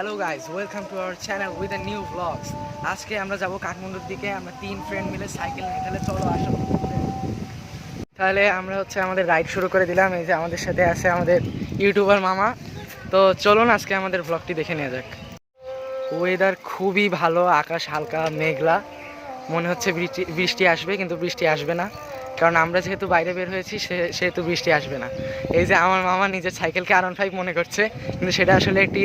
Hello guys, welcome to our channel with a new blogs. আজকে আমরা যাব কাঠমান্ডুর দিকে। আমরা 3 ফ্রেন্ড মিলে সাইকেল নিয়ে, তাহলে চলো আসো। তাহলে আমরা আমাদের রাইড শুরু করে দিলাম। এই যে আমাদের সাথে আছে আমাদের ইউটিউবার মামা। তো চলুন আজকে আমাদের ব্লগটি দেখে নেওয়া যাক। ওয়েদার খুবই ভালো, আকাশ হালকা মেঘলা, মনে হচ্ছে বৃষ্টি আসবে, কিন্তু বৃষ্টি আসবে না, কারণ আমরা যেহেতু বাইরে বের হয়েছি সেহেতু বৃষ্টি আসবে না। এই যে আমার মামা নিজের সাইকেলকে R15 মনে করছে, কিন্তু সেটা আসলে একটি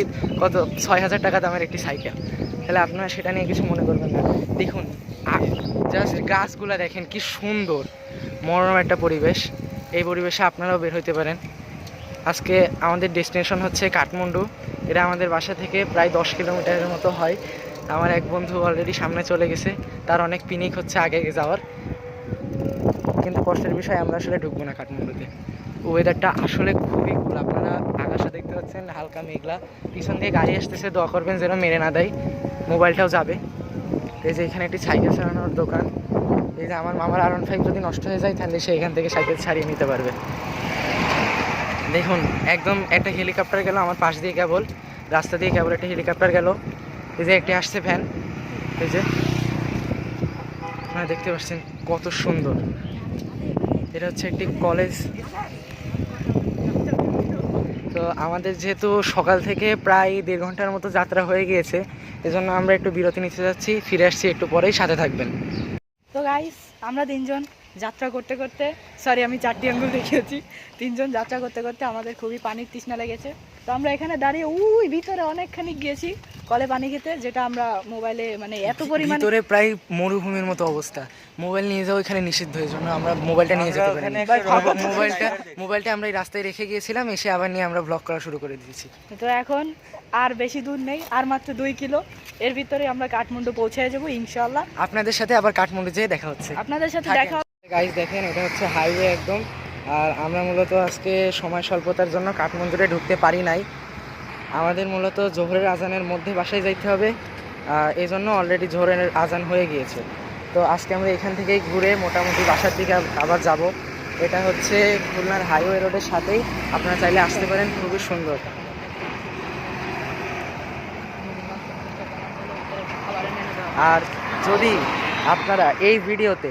6,000 টাকা দামের একটি সাইকেল। তাহলে আপনারা সেটা নিয়ে কিছু মনে করবেন না। দেখুন জাস্ট গাছগুলা দেখেন কি সুন্দর, মনোরম একটা পরিবেশ। এই পরিবেশে আপনারাও বের হইতে পারেন। আজকে আমাদের ডেস্টিনেশন হচ্ছে কাঠমান্ডু। এটা আমাদের বাসা থেকে প্রায় 10 কিলোমিটারের মতো হয়। আমার এক বন্ধু অলরেডি সামনে চলে গেছে, তার অনেক পিনিক হচ্ছে আগে যাওয়ার। কিন্তু কষ্টের বিষয়, আমরা আসলে ঢুকবো না কাঠমান্ডুতে। ওয়েদারটা আসলে খুবই কুল। আপনারা আকাশে দেখতে পাচ্ছেন হালকা মেঘলা, পিছন দিয়ে গাড়ি আসতেছে, দোয়া করবেন যেন মেরে না দেয়, মোবাইলটাও যাবে। এই যে এখানে একটি সাইকেল সারানোর দোকান। এই যে আমার মামার R15 যদি নষ্ট হয়ে যায়, তাহলে সে এখান থেকে সাইকেল ছাড়িয়ে নিতে পারবে। দেখুন একদম একটা হেলিকপ্টার গেল আমার পাশ দিয়ে, কেবল রাস্তা দিয়ে কেবল একটা হেলিকপ্টার গেল। এই যে একটি আসছে ভ্যান, এই যে আপনারা দেখতে পাচ্ছেন কত সুন্দর। এটা হচ্ছে একটি কলেজ। তো আমাদের যেহেতু সকাল থেকে প্রায় 1.5 ঘন্টার মতো যাত্রা হয়ে গিয়েছে, এজন্য আমরা একটু বিরতি নিতে যাচ্ছি, ফিরে আসছি একটু পরেই, সাথে থাকবেন। তো গাইস, আমরা তিনজন যাত্রা করতে করতে, সরি আমি 4টি আঙ্গুল দেখিয়েছি, তিনজন যাত্রা করতে করতে আমাদের খুবই পানির তৃষ্ণা লেগেছে। তো আমরা এখানে দাঁড়িয়ে ওই ভিতরে অনেকখানি গিয়েছি কলে পানি খেতে, যেটা আমরা মোবাইলে মানে এত পরিমাণে ভিতরে প্রায় মরুভূমির মতো অবস্থা। মোবাইল নিয়ে যাওয়া এখানে নিষিদ্ধ, এই জন্য আমরা মোবাইলটা নিয়ে যেতে পারি। মোবাইলটা আমরা এই রাস্তায় রেখে গিয়েছিলাম, এসে আবার নিয়ে আমরা ব্লগ করা শুরু করে দিয়েছি। তো এখন আর বেশি দূর নেই, আর মাত্র 2 কিলো, এর ভিতরে আমরা কাঠমান্ডু পৌঁছে যাবো ইনশাআল্লাহ। আপনাদের সাথে আবার কাঠমান্ডু যেয়ে দেখা হচ্ছে। আপনাদের সাথে দেখা গাইস দেখেন, এটা হচ্ছে হাইওয়ে একদম। আর আমরা মূলত আজকে সময় স্বল্পতার জন্য কাঠমান্ডুরে ঢুকতে পারি নাই। আমাদের মূলত জোহরের আজানের মধ্যে বাসায় যাইতে হবে, এই জন্য অলরেডি জোহরের আজান হয়ে গিয়েছে। তো আজকে আমরা এখান থেকেই ঘুরে মোটামুটি বাসার দিকে আবার যাব। এটা হচ্ছে খুলনার হাইওয়ে রোডের সাথেই, আপনারা চাইলে আসতে পারেন, খুবই সুন্দর। আর যদি আপনারা এই ভিডিওতে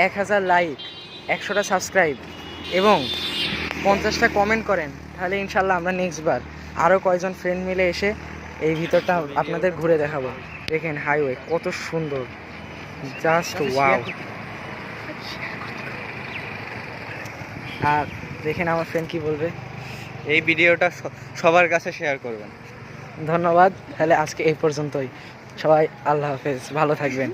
1000 লাইক, 100টা সাবস্ক্রাইব এবং 50টা কমেন্ট করেন, তাহলে ইনশাল্লাহ আমরা নেক্সট বার আরও কয়েকজন ফ্রেন্ড মিলে এসে এই ভিতরটা আপনাদের ঘুরে দেখাবো। দেখেন হাইওয়ে কত সুন্দর, জাস্ট ওয়াও। আর দেখেন আমার ফ্রেন্ড কি বলবে। এই ভিডিওটা সবার কাছে শেয়ার করবেন। ধন্যবাদ। তাহলে আজকে এই পর্যন্তই। সবাই আল্লাহ হাফেজ, ভালো থাকবেন।